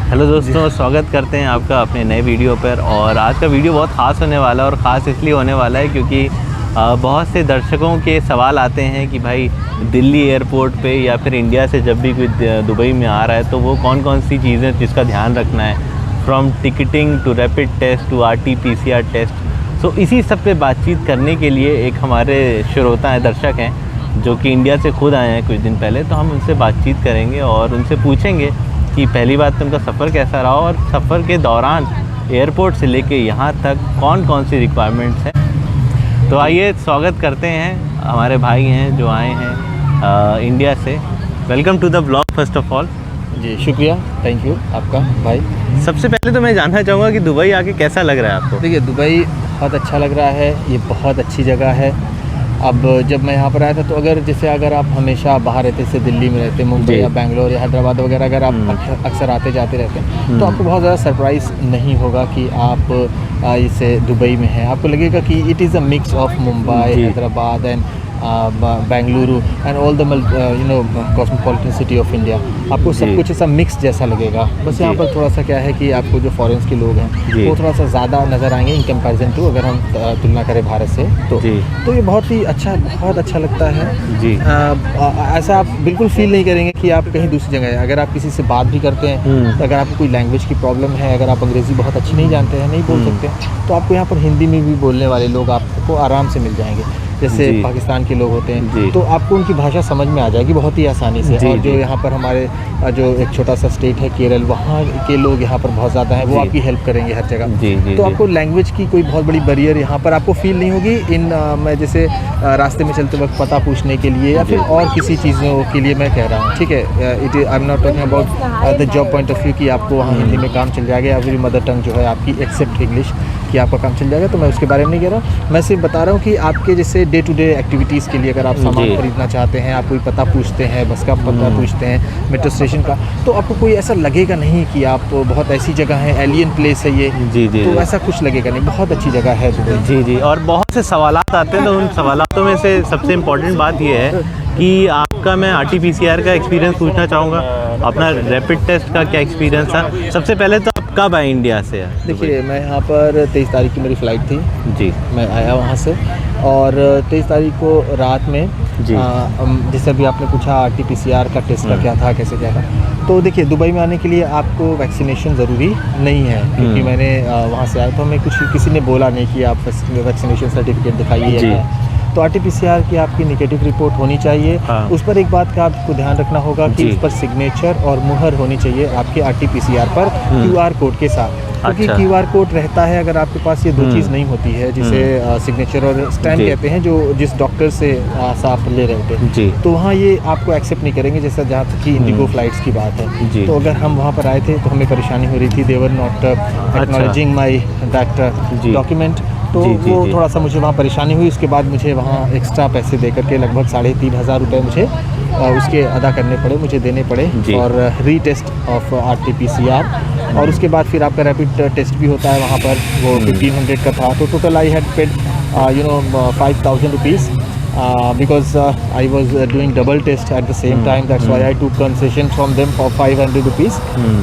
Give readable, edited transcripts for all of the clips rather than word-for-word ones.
Hello दोस्तों, स्वागत करते हैं आपका अपने नए वीडियो पर। और आज का वीडियो बहुत ख़ास होने वाला है और ख़ास इसलिए होने वाला है क्योंकि बहुत से दर्शकों के सवाल आते हैं कि भाई दिल्ली एयरपोर्ट पे या फिर इंडिया से जब भी कोई दुबई में आ रहा है तो वो कौन कौन सी चीज़ें जिसका ध्यान रखना है, from ticketing to rapid test to RT-PCR test. So इसी सब पे बातचीत करने के लिए एक हमारे श्रोता हैं, दर्शक हैं जो कि इंडिया से खुद आए हैं कुछ दिन पहले। तो हम उनसे बातचीत करेंगे और उनसे पूछेंगे कि पहली बात तो उनका सफ़र कैसा रहा और सफ़र के दौरान एयरपोर्ट से लेके यहाँ तक कौन कौन सी रिक्वायरमेंट्स हैं। तो आइए स्वागत करते हैं, हमारे भाई हैं जो आए हैं इंडिया से। Welcome to the blog first of all. जी शुक्रिया, थैंक यू आपका भाई। सबसे पहले तो मैं जानना चाहूँगा कि दुबई आके कैसा लग रहा है आपको? देखिए, दुबई बहुत अच्छा लग रहा है, ये बहुत अच्छी जगह है। अब जब मैं यहाँ पर आया था तो अगर आप हमेशा बाहर रहते, जैसे दिल्ली में रहते, मुंबई या बेंगलोर या हैदराबाद वगैरह, अगर आप अक्सर आते जाते रहते हैं तो आपको बहुत ज़्यादा सरप्राइज़ नहीं होगा कि आप इसे दुबई में हैं। आपको लगेगा कि it is a mix of Mumbai, Hyderabad and Bengaluru and all the cosmopolitan city of India. आपको सब कुछ ऐसा मिक्स जैसा लगेगा। बस यहाँ पर थोड़ा सा क्या है कि आपको जो फॉरेन्स के लोग हैं वो थोड़ा सा ज़्यादा नज़र आएंगे इन कंपैरिजन टू, अगर हम तुलना करें भारत से तो ये बहुत ही अच्छा, बहुत अच्छा लगता है जी। ऐसा आप बिल्कुल फील नहीं करेंगे कि आप कहीं दूसरी जगह हैं। अगर आप किसी से बात भी करते हैं तो अगर आपको कोई लैंग्वेज की प्रॉब्लम है, अगर आप अंग्रेज़ी बहुत अच्छी नहीं जानते हैं, नहीं बोल सकते, तो आपको यहाँ पर हिंदी में भी बोलने वाले लोग आपको आराम से मिल जाएंगे। जैसे पाकिस्तान के लोग होते हैं तो आपको उनकी भाषा समझ में आ जाएगी बहुत ही आसानी से। और जो यहाँ पर हमारे जो एक छोटा सा स्टेट है केरल, वहाँ के लोग यहाँ पर बहुत ज़्यादा हैं, वो आपकी हेल्प करेंगे हर जगह। तो आपको लैंग्वेज की कोई बहुत बड़ी बैरियर यहाँ पर आपको फील नहीं होगी। मैं जैसे रास्ते में चलते वक्त पता पूछने के लिए या फिर और किसी चीज़ों के लिए मैं कह रहा हूँ, ठीक है, I am not talking about the job point of view कि आपको वहाँ हिंदी में काम चल जाएगा या फिर मदर टंग जो है आपकी एक्सेप्ट इंग्लिश कि आपका काम चल जाएगा, तो मैं उसके बारे में नहीं कह रहा हूँ। मैं सिर्फ बता रहा हूँ कि आपके जैसे डे टू डे एक्टिविटीज़ के लिए अगर आप सामान खरीदना चाहते हैं, आप कोई पता पूछते हैं, बस का पता पूछते हैं, मेट्रो स्टेशन का, तो आपको कोई ऐसा लगेगा नहीं कि आप बहुत ऐसी जगह है, एलियन प्लेस है ये। तो ऐसा कुछ लगेगा नहीं, बहुत अच्छी जगह है दुबई। जी। और बहुत से सवालात आते हैं, तो उन सवालों में से सबसे इम्पोर्टेंट बात ये है कि आपका, मैं RT-PCR का एक्सपीरियंस पूछना चाहूँगा, अपना रैपिड टेस्ट का क्या एक्सपीरियंस था? सबसे पहले तो आप कब आए इंडिया से? देखिए, मैं यहाँ पर 23 तारीख की मेरी फ़्लाइट थी जी। मैं आया वहाँ से और 23 तारीख को रात में जैसे अभी आपने पूछा RT-PCR का टेस्ट का क्या था, कैसे क्या था, तो देखिए दुबई में आने के लिए आपको वैक्सीनेशन ज़रूरी नहीं है, क्योंकि मैंने वहाँ से आया तो हमें किसी ने बोला नहीं कि आप वैक्सीनेशन सर्टिफिकेट दिखाइए। तो RT-PCR की आपकी नेगेटिव रिपोर्ट होनी चाहिए। उस पर एक बात का आपको ध्यान रखना होगा कि उस पर सिग्नेचर और मुहर होनी चाहिए आपके RT-PCR पर QR कोड के साथ, क्योंकि QR कोड रहता है अगर आपके पास ये दो चीज़ नहीं होती है, जिसे सिग्नेचर और स्टैम्प कहते हैं, जो जिस डॉक्टर से आप ले रहे थे, तो वहाँ ये आपको एक्सेप्ट नहीं करेंगे, जैसा जहाँ तक कि इंडिगो फ्लाइट्स की बात है। तो अगर हम वहाँ पर आए थे तो हमें परेशानी हो रही थी, they were not acknowledging my that document, तो वो थोड़ा सा मुझे वहाँ परेशानी हुई। उसके बाद मुझे वहाँ एक्स्ट्रा पैसे दे करके लगभग 3,500 रुपये मुझे उसके अदा करने पड़े, मुझे देने पड़े और रीटेस्ट ऑफ RT-PCR। और उसके बाद फिर आपका रैपिड टेस्ट भी होता है वहाँ पर, वो 1500 का था। तो total I had paid 5,000 rupees because I was doing double test at the same time, that's why I took concession from them for 500 rupees।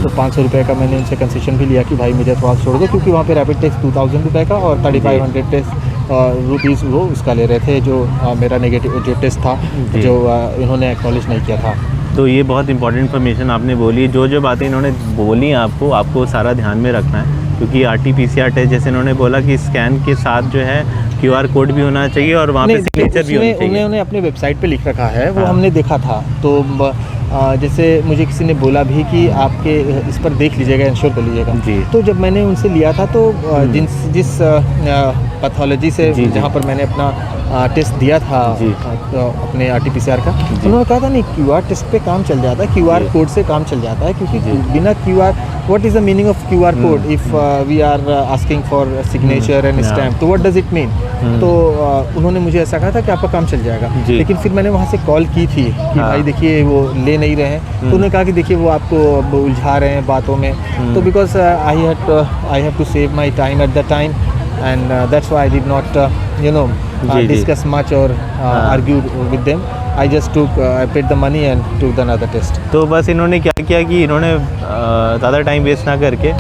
तो 500 रुपये का मैंने उनसे कंसेशन भी लिया कि भाई मुझे थोड़ा छोड़ दो, क्योंकि वहाँ पे रैपिड टेस्ट 2,000 रुपये का और 3,500 टेस्ट रुपीज़ वो उसका ले रहे थे, जो मेरा नेगेटिव जो टेस्ट था, जो इन्होंने एक्नॉलेज नहीं किया था। तो ये बहुत इंपॉर्टेंट इन्फॉर्मेशन आपने बोली। जो बातें इन्होंने बोली आपको सारा ध्यान में रखना है, क्योंकि RT-PCR टेस्ट जैसे इन्होंने बोला कि स्कैन के साथ जो है QR कोड भी होना चाहिए और वहाँ पे सिग्नेचर भी होना चाहिए। उन्होंने अपने वेबसाइट पे लिख रखा है, वो हमने देखा था। तो जैसे मुझे किसी ने बोला भी कि आपके इस पर देख लीजिएगा, इंश्योर कर लीजिएगा। तो जब मैंने उनसे लिया था तो जिस पैथोलॉजी से जहाँ पर मैंने अपना टेस्ट दिया था तो अपने RT-PCR का, उन्होंने कहा था नहीं, QR टेस्ट पे काम चल जाता है, QR कोड से काम चल जाता है, क्योंकि बिना QR, what is the meaning of QR code if we are asking for signature and stamp, तो व्हाट डज इट मीन। तो उन्होंने मुझे ऐसा कहा था कि आपका काम चल जाएगा। लेकिन फिर मैंने वहाँ से कॉल की थी कि भाई देखिए वो ले नहीं रहे हैं, तो उन्होंने कहा कि देखिए वो आपको उलझा रहे हैं बातों में। तो because I have to save my time at the time and that's why I did not discuss much or argue with them। I just took I paid the money and took the another test. तो बस इन्होंने क्या किया कि इन्होंने ज़्यादा time waste ना करके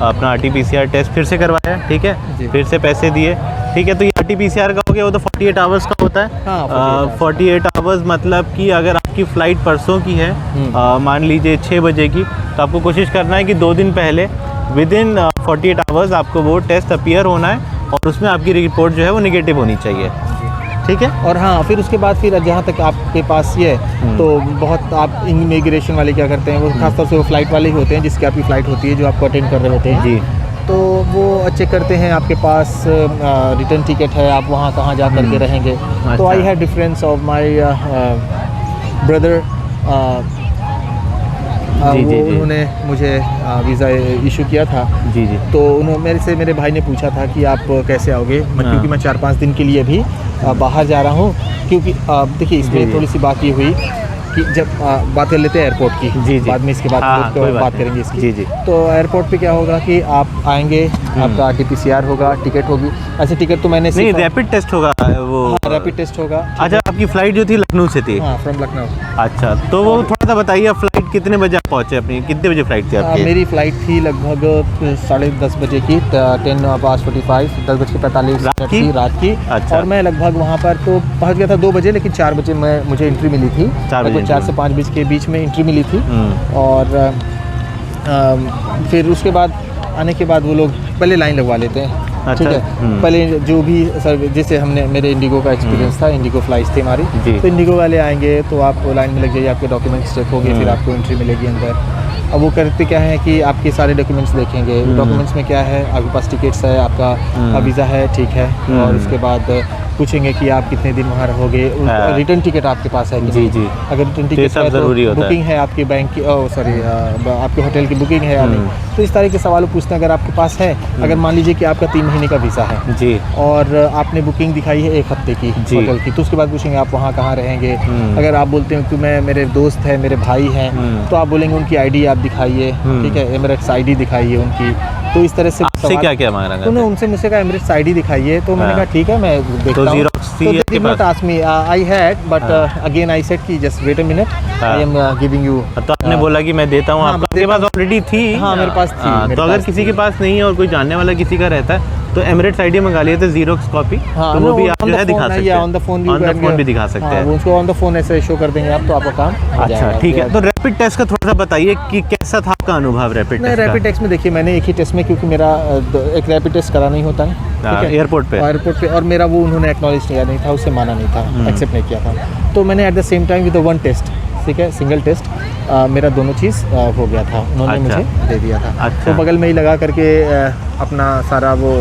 अपना RT-PCR टेस्ट फिर से करवाया, ठीक है, जी। फिर से पैसे दिए, ठीक है। तो ये RT-PCR का हो गया, वो तो 48 आवर्स का होता है। हाँ, 48 आवर्स मतलब कि अगर आपकी फ़्लाइट परसों की है, मान लीजिए 6 बजे की, तो आपको कोशिश करना है कि 2 दिन पहले विदिन 48 आवर्स आपको वो टेस्ट अपीयर होना है और उसमें आपकी रिपोर्ट जो है वो निगेटिव होनी चाहिए, ठीक है। और हाँ, फिर उसके बाद फिर जहाँ तक आपके पास ये है तो बहुत आप इमिग्रेशन वाले क्या करते हैं, वो खासतौर से वो फ़्लाइट वाले ही होते हैं जिसकी आपकी फ़्लाइट होती है, जो आपको अटेंड कर रहे होते हैं जी। तो वो चेक करते हैं आपके पास रिटर्न टिकट है, आप वहाँ कहाँ जा करके रहेंगे। तो I had difference of my brother, उन्होंने मुझे वीज़ा इशू किया था। जी जी। तो उन्होंने मेरे भाई ने पूछा था कि आप कैसे आओगे, क्योंकि मैं 4-5 दिन के लिए भी बाहर जा रहा हूँ। क्योंकि देखिए इसमें थोड़ी सी बात ये हुई कि जब बात कर लेते हैं एयरपोर्ट की, जी जी, बाद में इसके बाद बात करेंगे इसकी। जी जी। तो एयरपोर्ट पे क्या होगा कि आप आएंगे, आपका RT-PCR होगा, टिकट होगी। ऐसे टिकट तो मैंने नहीं, रैपिड टेस्ट होगा वो। हाँ, रैपिड टेस्ट होगा। अच्छा, आपकी फ़्लाइट जो थी लखनऊ से थी? हाँ, फ्रॉम लखनऊ। अच्छा, तो वो थोड़ा सा बताइए, आप फ्लाइट कितने बजे आप पहुँचे अपनी, कितने बजे फ़्लाइट थी आपकी? मेरी फ़्लाइट थी लगभग 10:30 बजे की, 10:45, 10:45 थी रात की। अच्छा। और मैं लगभग वहाँ पर तो पहुँच गया था 2 बजे, लेकिन 4 बजे मुझे एंट्री मिली थी। 4 से 5 बजे के बीच में एंट्री मिली थी। और फिर उसके बाद आने के बाद वो लोग पहले लाइन लगवा लेते हैं। अच्छा। ठीक है, पहले जो भी सर, जैसे हमने मेरे इंडिगो का एक्सपीरियंस था, इंडिगो फ्लाइट्स थी हमारी, तो इंडिगो वाले आएंगे तो आप लाइन में लग जाइए, आपके डॉक्यूमेंट्स चेक होंगे, फिर आपको एंट्री मिलेगी अंदर। अब वो करते क्या है कि आपके सारे डॉक्यूमेंट्स देखेंगे। डॉक्यूमेंट्स में क्या है, आपके पास टिकट्स है, आपका वीज़ा है, ठीक है, और उसके बाद पूछेंगे कि आप कितने दिन वहाँ रहोगे, रिटर्न टिकट आपके पास है कि जी जी। अगर रिटर्न टिकट है तो बुकिंग है आपकी बैंक की, सॉरी आपके होटल की बुकिंग है या नहीं। तो इस तरह के सवाल पूछते हैं। अगर आपके पास है, अगर मान लीजिए कि आपका 3 महीने का वीज़ा है जी, और आपने बुकिंग दिखाई है 1 हफ्ते की होटल की, तो उसके बाद पूछेंगे आप वहाँ कहाँ रहेंगे। अगर आप बोलते हैं कि मैं, मेरे दोस्त है, मेरे भाई हैं, तो आप बोलेंगे उनकी ID आप दिखाइए, ठीक है, एमिरेट्स ID दिखाइए उनकी। तो इस तरह से आपसे क्या क्या मांग रहा है? उनसे मुझसे कहा एमिरेट्स ID दिखाइए, तो मैंने कहा ठीक है मैं देखता हूँ। I had, but again I said कि just wait a minute, I am giving you। तो आपने बोला कि मैं देता हूँ, आपके पास ऑलरेडी थी? हाँ, मेरे पास थी। तो अगर किसी के पास नहीं है और कोई जानने वाला किसी का रहता है तो एमिरेट्स ID मंगा लिए थे, ज़ीरोक्स कॉपी, तो वो भी आप जो है दिखा सकते हैं, ऑन द फोन भी दिखा सकते हैं। उसको ऑन द फोन ऐसे शो कर देंगे आप, तो आपका काम हो जाएगा। अच्छा, ठीक है। तो रैपिड टेस्ट का थोड़ा सा बताइए कि कैसा था आपका अनुभव रैपिड टेस्ट का? रैपिड टेस्ट में देखिए, मैंने एक ही टेस्ट में, क्योंकि मेरा एक रैपिड टेस्ट कराना ही होता है, ठीक है, एयरपोर्ट पे, और मेरा वो उन्होंने एक्नॉलेज नहीं था, उससे माना नहीं था, एक्सेप्ट नहीं किया था। तो मैंने at the same time with 1 test, ठीक है, सिंगल टेस्ट, मेरा दोनों चीज़ हो गया था, उन्होंने मुझे दे दिया था। अच्छा। तो बगल में ही लगा करके अपना सारा वो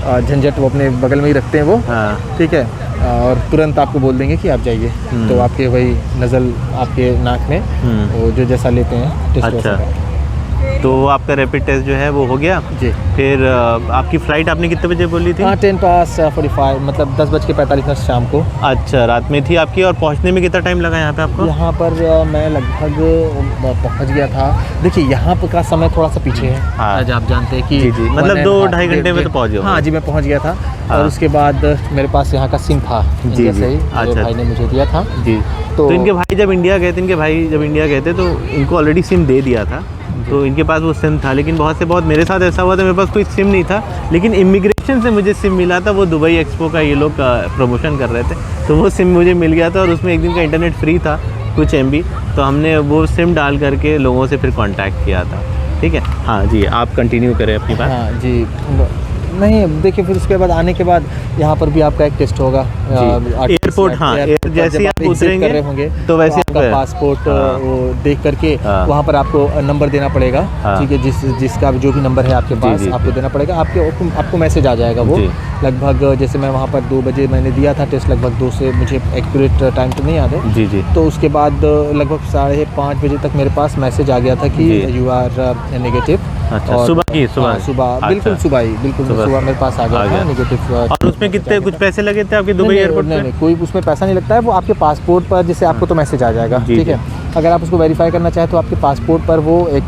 झंझट वो अपने बगल में ही रखते हैं वो, ठीक है, और तुरंत आपको बोल देंगे कि आप जाइए। तो आपके वही नज़ल आपके नाक में वो जो जैसा लेते हैं टेस्ट। अच्छा, तो आपका रैपिड टेस्ट जो है वो हो गया जी। फिर आपकी फ़्लाइट आपने कितने बजे बोली थी? 10:45, मतलब 10:45 शाम को। अच्छा, रात में थी आपकी। और पहुंचने में कितना टाइम लगा यहाँ पे आपको? यहाँ पर मैं लगभग पहुँच गया था। देखिए यहाँ पर का समय थोड़ा सा पीछे है, आज आप जानते हैं कि जी जी, मतलब 2-2.5 घंटे में तो पहुँच गए। हाँ जी, मैं पहुँच गया था। और उसके बाद मेरे पास यहाँ का सिम था, इंडिया से ही मेरे भाई ने मुझे दिया था जी। तो इनके भाई जब इंडिया गए थे, तो इनको ऑलरेडी सिम दे दिया था, तो इनके पास वो सिम था। लेकिन बहुत मेरे साथ ऐसा हुआ था, मेरे पास कोई सिम नहीं था, लेकिन इमिग्रेशन से मुझे सिम मिला था। वो दुबई एक्सपो का ये लोग प्रमोशन कर रहे थे, तो वो सिम मुझे मिल गया था और उसमें 1 दिन का इंटरनेट फ्री था, कुछ MB। तो हमने वो सिम डाल करके लोगों से फिर कांटेक्ट किया था, ठीक है। हाँ जी, आप कंटिन्यू करें अपनी बात। हाँ जी, नहीं देखिए, फिर उसके बाद आने के बाद यहाँ पर भी आपका एक टेस्ट होगा एयरपोर्ट। हाँ, जैसे ही आप उतरेंगे होंगे तो वैसे आपका पासपोर्ट वो देख करके वहाँ पर आपको नंबर देना पड़ेगा, ठीक है, जिसका जो भी नंबर है आपके पास आपको देना पड़ेगा। आपको मैसेज आ जाएगा वो लगभग, जैसे मैं वहाँ पर 2 बजे मैंने दिया था टेस्ट, लगभग 2 से, मुझे एक्यूरेट टाइम तो नहीं याद है जी जी। तो उसके बाद लगभग 5:30 बजे तक मेरे पास मैसेज आ गया था कि यू आर नेगेटिव। अच्छा, सुबह बिल्कुल सुबह मेरे पास आ गया था नेगेटिव। और उसमें कितने कुछ पैसे लगे थे आपके दुबई एयरपोर्ट पे? नहीं, कोई उसमें पैसा नहीं लगता है, वो आपके पासपोर्ट पर जैसे आपको तो मैसेज आ जाएगा, ठीक है। अगर आप उसको वेरीफाई करना चाहें तो आपके पासपोर्ट पर वो एक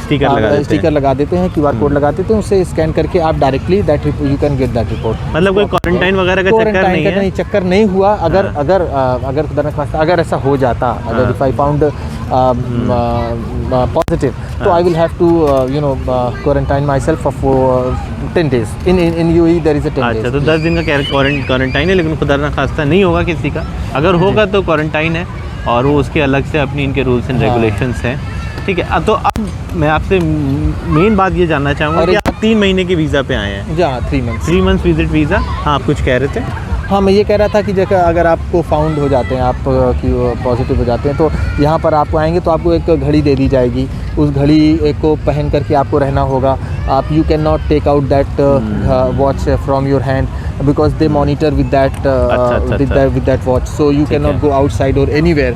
स्टिकर लगा देते हैं, QR कोड लगा देते हैं, उससे स्कैन करके आप directly that you can get that report. मतलब कोई क्वारंटाइन वगैरह का चक्कर नहीं हुआ। अगर खुदा न खास्ता अगर ऐसा हो जाता, अगर इफ आई फाउंड पॉजिटिव, तो I will have to quarantine myself for 10 days। इन UAE there is a 10 days। अच्छा, तो 10 दिन का क्वारंटाइन है, लेकिन खुदा न खास्ता नहीं होगा किसी का, अगर होगा तो क्वारंटाइन है और वो उसके अलग से अपनी इनके रूल्स एंड रेगुलेशंस हैं। ठीक है, तो अब मैं आपसे मेन बात ये जानना चाहूँगा कि आप 3 महीने के वीज़ा पे आए हैं। जी हाँ, 3 मंथ्स विजिट वीज़ा। हाँ, आप कुछ कह रहे थे? हाँ, मैं ये कह रहा था कि जैसे अगर आपको फाउंड हो जाते हैं, आप कि पॉजिटिव हो जाते हैं, तो यहाँ पर आपको आएंगे तो आपको एक घड़ी दे दी जाएगी। उस घड़ी को पहन करके आपको रहना होगा। आप you can not take out that watch from your hand because they monitor with that watch, so you can not go outside और anywhere.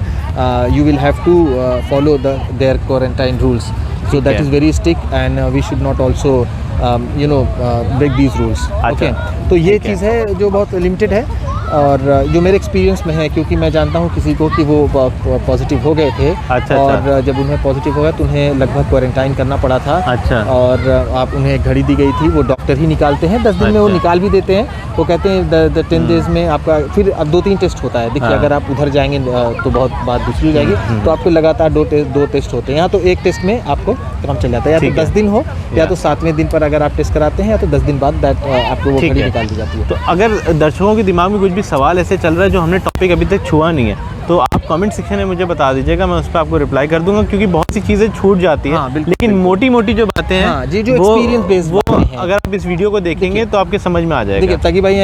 You will have to follow their quarantine rules, so that is very strict and we should not also break these rules। okay, तो ये चीज़ है जो बहुत limited है और जो मेरे एक्सपीरियंस में है, क्योंकि मैं जानता हूँ किसी को कि वो पॉजिटिव हो गए थे। और जब उन्हें पॉजिटिव हो गया तो उन्हें लगभग क्वारंटाइन करना पड़ा था। और आप उन्हें एक घड़ी दी गई थी, वो डॉक्टर ही निकालते हैं, 10 दिन में वो निकाल भी देते हैं। वो कहते हैं 10 days में आपका फिर अब 2-3 टेस्ट होता है। देखिए, अगर आप उधर जाएंगे तो बहुत बात दूसरी हो जाएगी, तो आपको लगातार 2 टेस्ट होते हैं। यहाँ तो एक टेस्ट में आपको काम चल जाता है, या तो 10 दिन हो या तो 7वें दिन पर अगर आप टेस्ट कराते हैं, या तो 10 दिन बाद आपको वो घड़ी निकाल दी जाती है। तो अगर दर्शकों के दिमाग में कुछ भी सवाल ऐसे चल रहा है जो हमने टॉपिक अभी तक छुआ नहीं है, तो आप कमेंट सेक्शन में मुझे बता दीजिएगा, मैं उस पर आपको रिप्लाई कर दूंगा, क्योंकि बहुत सी चीज़ें छूट जाती हैं। हाँ, लेकिन मोटी जो बातें हैं, हाँ, जो एक्सपीरियंस बेस्ड वो अगर आप इस वीडियो को देखेंगे तो आपके समझ में आ जाएगा। देखिए ताकि भाई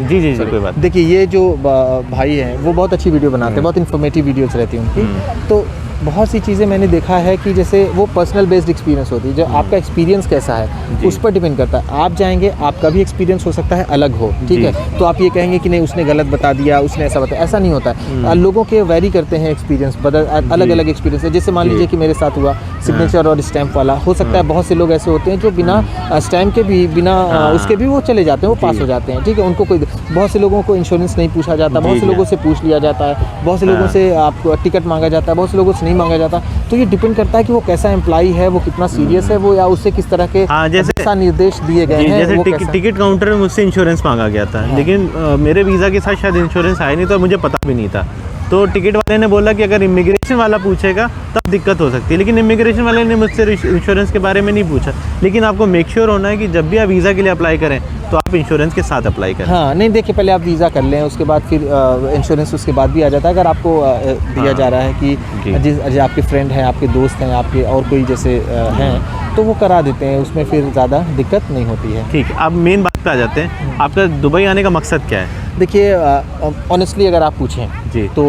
जी कोई बात। देखिए, ये जो भाई हैं वो बहुत अच्छी वीडियो बनाते हैं, बहुत इन्फॉर्मेटिव वीडियोस रहती हैं उनकी। तो बहुत सी चीज़ें मैंने देखा है कि जैसे वो पर्सनल बेस्ड एक्सपीरियंस होती है, जो आपका एक्सपीरियंस कैसा है उस पर डिपेंड करता है। आप जाएंगे, आपका भी एक्सपीरियंस हो सकता है अलग हो, ठीक है, तो आप ये कहेंगे कि नहीं उसने गलत बता दिया, उसने ऐसा बताया, ऐसा नहीं होता है। लोगों के वेरी करते हैं एक्सपीरियंस, अलग अलग एक्सपीरियंस है। जैसे मान लीजिए कि मेरे साथ हुआ सिग्नेचर और स्टैम्प वाला, हो सकता है बहुत से लोग ऐसे होते हैं जो बिना स्टैम्प के भी, बिना उसके भी वो चले जाते हैं, वो पास हो जाते हैं, ठीक है। उनको कोई, बहुत से लोगों को इंश्योरेंस नहीं पूछा जाता, बहुत से लोगों से पूछ लिया जाता है, बहुत से लोगों से आपको टिकट मांगा जाता है, बहुत से लोगों से नहीं मांगा जाता। तो ये डिपेंड करता है कि वो कैसा एम्प्लॉई है, वो कितना सीरियस है वो, या उससे किस तरह के जैसा निर्देश दिए गए हैं। जैसे टिकट काउंटर में मुझसे इंश्योरेंस मांगा गया था, लेकिन मेरे वीज़ा के साथ शायद इंश्योरेंस आया नहीं, तो मुझे पता भी नहीं था। तो टिकट वाले ने बोला कि अगर इमिग्रेशन वाला पूछेगा तब दिक्कत हो सकती है, लेकिन इमिग्रेशन वाले ने मुझसे इंश्योरेंस के बारे में नहीं पूछा। लेकिन आपको मेक श्योर होना है कि जब भी आप वीज़ा के लिए अप्लाई करें तो आप इंश्योरेंस के साथ अप्लाई करें। हाँ, नहीं, देखिए, पहले आप वीज़ा कर लें, उसके बाद फिर इंश्योरेंस उसके बाद भी आ जाता है। अगर आपको दिया जा रहा है कि आपके फ्रेंड हैं, आपके दोस्त हैं, आपके और कोई जैसे हैं, तो वो करा देते हैं, उसमें फिर ज़्यादा दिक्कत नहीं होती है। ठीक है, अब मेन बात पे आ जाते हैं। आपका दुबई आने का मकसद क्या है? देखिए, ऑनेस्टली अगर आप पूछें जी, तो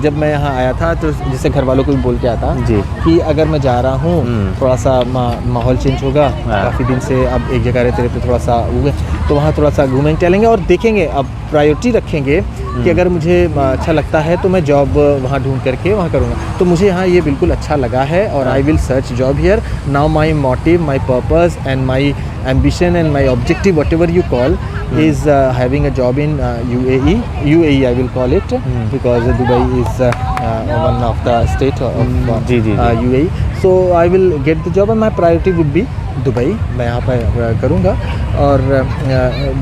जब मैं यहाँ आया था तो जैसे घर वालों को भी बोल के आया था जी कि अगर मैं जा रहा हूँ, थोड़ा सा माहौल चेंज होगा, काफ़ी दिन से अब एक जगह रहते रहते थोड़ा सा हुए, तो वहाँ थोड़ा सा घूमेंगे टहलेंगे और देखेंगे। अब प्रायोरिटी रखेंगे कि अगर मुझे अच्छा लगता है तो मैं जॉब वहाँ ढूंढ करके वहाँ करूँगा। तो मुझे यहाँ ये बिल्कुल अच्छा लगा है और I will search job here. Now my motive, my purpose and my ambition and my objective, whatever you call, is having a job in UAE I will call it, because Dubai is one of the state of UAE. So I will get the job and my priority would be Dubai. मैं यहाँ पर करूँगा और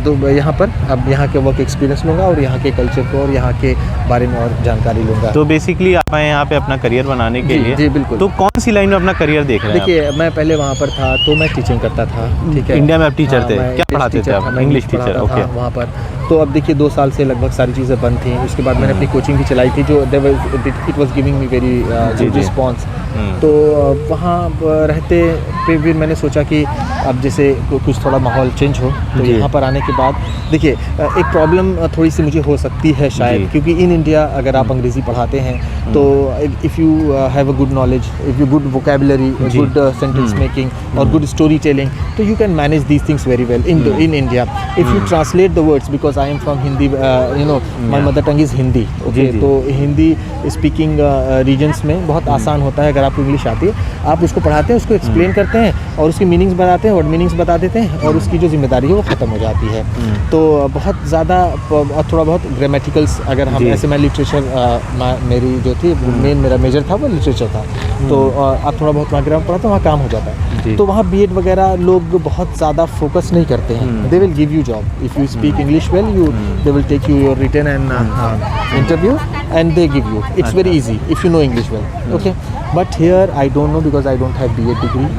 Dubai यहाँ पर अब यहाँ के वर्क एक्सपीरियंस लूँगा और यहाँ के कल्चर को और यहाँ के बारे में और जानकारी लूँगा। तो बेसिकली आप आए यहाँ पे अपना करियर बनाने के लिए? जी बिल्कुल। तो कौन सी लाइन में अपना करियर देख रहे हैं? देखिए, मैं पहले वहाँ पर था तो मैं टीचिंग करता था, ठीक है। इंडिया में आप टीचर थे? क्या पढ़ाते थे आप? English teacher, okay. वहाँ पर तो अब देखिए 2 साल से लगभग सारी चीज़ें बंद थी। उसके बाद मैंने अपनी कोचिंग भी चलाई थी, जो it was giving me very good response. तो वहाँ रहते फिर मैंने सोचा कि अब जैसे कुछ थोड़ा माहौल चेंज हो, तो यहाँ पर आने के बाद देखिए एक प्रॉब्लम थोड़ी सी मुझे हो सकती है शायद, क्योंकि इन इंडिया अगर आप अंग्रेज़ी पढ़ाते हैं तो if you have a good knowledge, if you good vocabulary, good sentence making और गुड स्टोरी टेलिंग, तो you can manage these things very well in India. If you translate the words, because I am from Hindi, you know my mother tongue is Hindi, okay. तो Hindi speaking regions में बहुत आसान होता है। अगर आपको इंग्लिश आती है, आप उसको पढ़ाते हैं, उसको एक्सप्लेन करते हैं और उसकी मीनिंग्स बताते हैं, वर्ड मीनिंग्स बता देते हैं और उसकी जो जिम्मेदारी है वो ख़त्म हो जाती है। तो बहुत ज़्यादा थोड़ा बहुत ग्रामेटिकल्स, अगर हम ऐसे, मैं लिटरेचर मेरी जो थी मेन मेरा मेजर था वो लिटरेचर था, तो आप थोड़ा बहुत वहाँ ग्रामर पढ़ाते हैं, वहाँ काम हो जाता है। तो वहाँ बीएड वगैरह लोग बहुत ज़्यादा फोकस नहीं करते हैं। They will give you job if you speak English well, you they will take you your written and interview and they give you. It's very easy if you know English well. Okay, but here I don't know because I don't have BEd degree.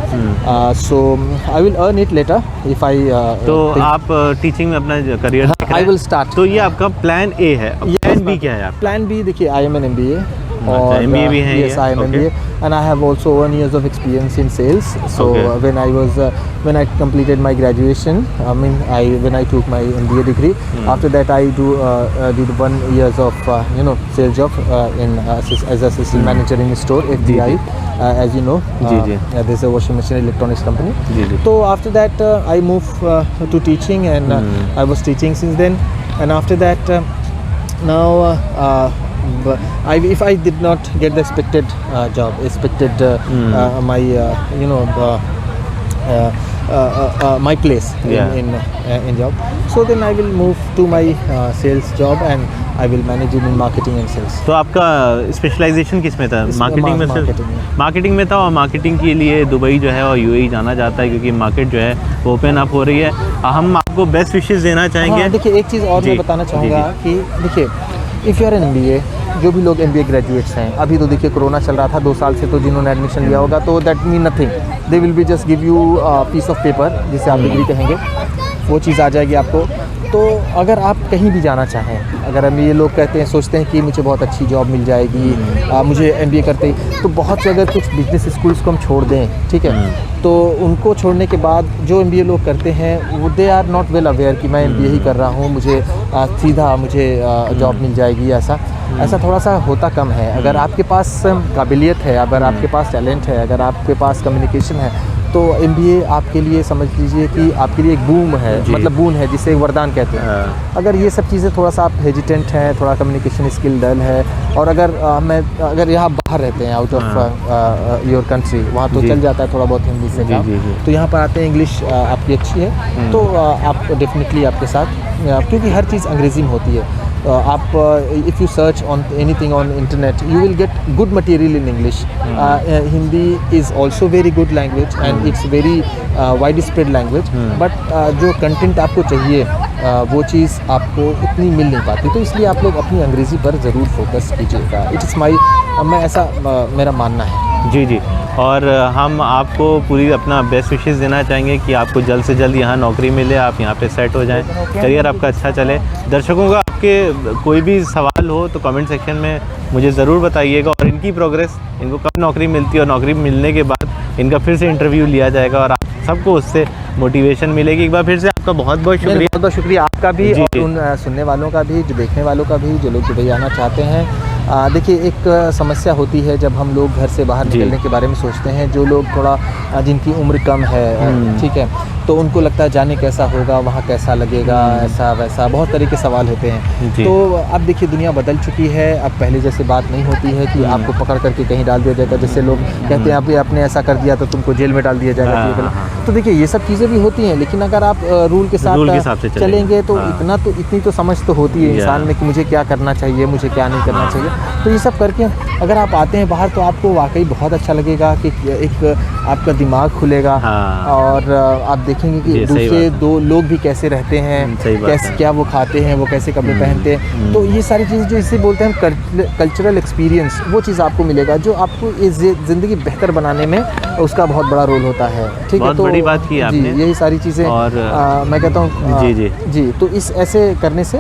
So I will earn it later if I. तो आप teaching में अपना career देख रहे हैं? I will start. तो ये आपका प्लान ए है। प्लान बी क्या है आपका? प्लान बी देखिए, I am an MBA. अच्छा, MBA भी है? Yes, I am MBA, and I have also 1 year of experience in sales. So when I completed my graduation, when I took my MBA degree, after that I did 1 year of sales job as assistant manager in store FDI, as you know. There's a washing machine electronics company. So after that I moved to teaching, and I was teaching since then. And after that now. But if I did not get the expected job, my my place in job, so then I will move to my sales job and I will manage it in marketing and sales. तो आपका specialisation किस में था? Marketing में? Marketing में था, और marketing के लिए दुबई जो है और यूएई जाना जाता है क्योंकि मार्केट जो है वो ओपन अप हो रही है। हम आपको बेस्ट विशेस देना चाहेंगे। हाँ, देखिए एक चीज़ और मैं बताना चाहूँगा कि देखिए, if you are an MBA, जो भी लोग MBA ग्रेजुएट्स हैं, अभी तो देखिए कोरोना चल रहा था 2 साल से, तो जिन्होंने एडमिशन लिया होगा तो that mean nothing, they will be just give you piece of paper जिसे आप डिग्री कहेंगे, वो चीज़ आ जाएगी आपको। तो अगर आप कहीं भी जाना चाहें, अगर हम ये लोग कहते हैं, सोचते हैं कि मुझे बहुत अच्छी जॉब मिल जाएगी, मुझे MBA करते ही, तो बहुत से अगर कुछ बिजनेस स्कूल्स को हम छोड़ दें, ठीक है, तो उनको छोड़ने के बाद जो MBA लोग करते हैं वो they are not well aware कि मैं MBA ही कर रहा हूँ, मुझे सीधा मुझे जॉब मिल जाएगी, ऐसा थोड़ा सा होता कम है। अगर आपके पास काबिलियत है, अगर आपके पास टैलेंट है, अगर आपके पास कम्युनिकेशन है, तो MBA आपके लिए समझ लीजिए कि आपके लिए एक बूम है, मतलब बून है जिसे एक वरदान कहते हैं। अगर ये सब चीज़ें थोड़ा सा आप हेजिटेंट हैं, थोड़ा कम्युनिकेशन स्किल डल है, और अगर यहाँ बाहर रहते हैं आउट ऑफ योर कंट्री, वहाँ तो चल जाता है थोड़ा बहुत हिंदी से काम, तो यहाँ पर आते हैं, इंग्लिश आपकी अच्छी है, तो आप डेफिनेटली आपके साथ, क्योंकि हर चीज़ अंग्रेज़ी में होती है, आप if you search on anything on internet you will get good material in English. Hindi is also very good language and it's very wide spread language, but जो कंटेंट आपको चाहिए वो चीज़ आपको इतनी मिल नहीं पाती, तो इसलिए आप लोग अपनी अंग्रेज़ी पर ज़रूर फोकस कीजिएगा। इट इज़ मेरा मानना है। जी, और हम आपको पूरी अपना बेस्ट विशेस देना चाहेंगे कि आपको जल्द से जल्द यहाँ नौकरी मिले, आप यहाँ पे सेट हो जाएं, करियर आपका अच्छा चले। दर्शकों का आपके कोई भी सवाल हो तो कमेंट सेक्शन में मुझे ज़रूर बताइएगा, और इनकी प्रोग्रेस, इनको कब नौकरी मिलती है और नौकरी मिलने के बाद इनका फिर से इंटरव्यू लिया जाएगा और आप सबको उससे मोटिवेशन मिलेगी। एक बार फिर से आपका बहुत बहुत शुक्रिया। बहुत बहुत शुक्रिया आपका भी, और उन सुनने वालों का भी, जो देखने वालों का भी, जो लोग दुबई आना चाहते हैं। देखिए एक समस्या होती है जब हम लोग घर से बाहर निकलने के बारे में सोचते हैं, जो लोग थोड़ा जिनकी उम्र कम है, ठीक है, तो उनको लगता है जाने कैसा होगा, वहाँ कैसा लगेगा, ऐसा वैसा, बहुत तरह के सवाल होते हैं। तो अब देखिए दुनिया बदल चुकी है, अब पहले जैसे बात नहीं होती है कि आपको पकड़ करके कहीं डाल दिया जाएगा, जैसे लोग कहते हैं अभी आपने ऐसा कर दिया तो तुमको जेल में डाल दिया जाएगा। तो देखिए ये सब चीज़ें भी होती हैं, लेकिन अगर आप रूल के साथ चलेंगे तो इतनी तो समझ तो होती है इंसान में कि मुझे क्या करना चाहिए, मुझे क्या नहीं करना चाहिए। तो ये सब करके अगर आप आते हैं बाहर तो आपको वाकई बहुत अच्छा लगेगा कि एक आपका दिमाग खुलेगा, और आप देखेंगे कि दूसरे दो लोग भी कैसे रहते हैं, कैसे क्या वो खाते हैं, वो कैसे कपड़े पहनते हैं। तो ये सारी चीज़ें जो इसे बोलते हैं कल्चरल एक्सपीरियंस, वो चीज़ आपको मिलेगा जो आपको इस ज़िंदगी बेहतर बनाने में उसका बहुत बड़ा रोल होता है। ठीक है, तो बड़ी बात की आपने, यही सारी चीज़ें मैं कहता हूँ। जी, तो इस ऐसे करने से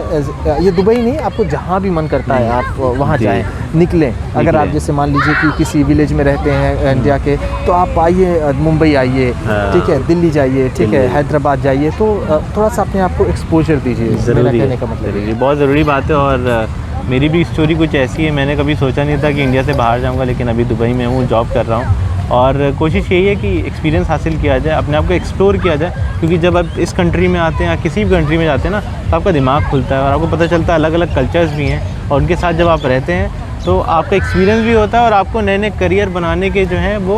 ये दुबई नहीं, आपको जहाँ भी मन करता है आप वहाँ जाएँ, निकलें। अगर आप जैसे मान लीजिए कि किसी विलेज में रहते हैं इंडिया के, तो आप आइए, मुंबई आइए, ठीक है, दिल्ली जाइए, ठीक है, हैदराबाद जाइए, तो थोड़ा सा अपने आप को एक्सपोजर दीजिए। मेरा कहने का मतलब है बहुत ज़रूरी बात है। और मेरी भी स्टोरी कुछ ऐसी है, मैंने कभी सोचा नहीं था कि इंडिया से बाहर जाऊँगा, लेकिन अभी दुबई में हूँ, जॉब कर रहा हूँ, और कोशिश यही है कि एक्सपीरियंस हासिल किया जाए, अपने आप को एक्सप्लोर किया जाए, क्योंकि जब आप इस कंट्री में आते हैं या किसी भी कंट्री में जाते हैं ना, तो आपका दिमाग खुलता है और आपको पता चलता है अलग अलग कल्चर्स भी हैं, और उनके साथ जब आप रहते हैं तो आपका एक्सपीरियंस भी होता है और आपको नए नए करियर बनाने के जो है वो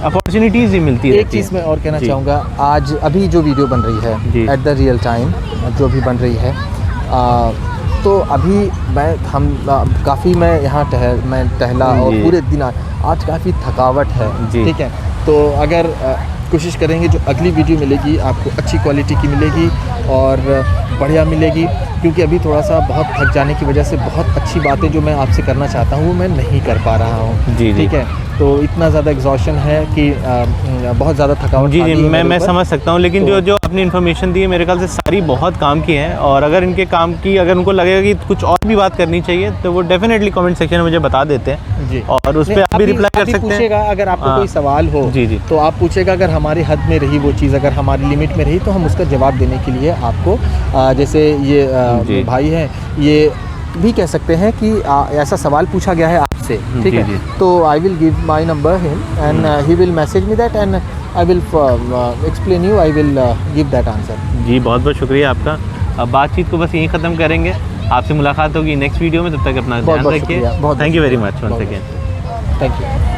अपॉर्चुनिटीज़ भी मिलती है। एक चीज़ मैं और कहना जी। चाहूँगा, आज अभी जो वीडियो बन रही जी। है एट द रियल टाइम जो भी बन रही है, तो अभी काफ़ी मैं यहाँ टहला और जी। पूरे दिन आज काफ़ी थकावट है। जी। ठीक है, तो अगर कोशिश करेंगे जो अगली वीडियो मिलेगी आपको अच्छी क्वालिटी की मिलेगी और बढ़िया मिलेगी, क्योंकि अभी थोड़ा सा बहुत थक जाने की वजह से बहुत अच्छी बातें जो मैं आपसे करना चाहता हूँ वो मैं नहीं कर पा रहा हूँ। जी, जी। ठीक है, तो इतना ज़्यादा एग्जॉशन है कि बहुत ज़्यादा थकावट जी आ जी गई है मैं मेरे ऊपर। समझ सकता हूँ, लेकिन तो- जो अपनी इन्फॉर्मेशन दी है मेरे ख्याल से सारी बहुत काम की है, और अगर इनके काम की अगर उनको लगेगा कि कुछ और भी बात करनी चाहिए तो वो डेफिनेटली कमेंट सेक्शन में मुझे बता देते हैं जी, और उस नहीं, पर आप भी रिप्लाई कर अभी सकते पूछेगा, हैं। अगर आपको हाँ। कोई सवाल हो जी, जी। तो आप पूछेगा, अगर हमारी हद में रही वो चीज़, अगर हमारी लिमिट में रही तो हम उसका जवाब देने के लिए आपको जैसे ये जी। भाई हैं ये भी कह सकते हैं कि ऐसा सवाल पूछा गया है आपसे, ठीक जी, है, जी। तो I will give my number him and he will message me that and I will explain you, I will give that answer. जी बहुत बहुत शुक्रिया आपका। अब बातचीत को बस यहीं ख़त्म करेंगे, आपसे मुलाकात होगी नेक्स्ट वीडियो में, तब तक अपना बहुत ध्यान बहुत रखिए। शुक्रिया, बहुत थैंक यू वेरी मच बहुत वंस अगेन। Thank you.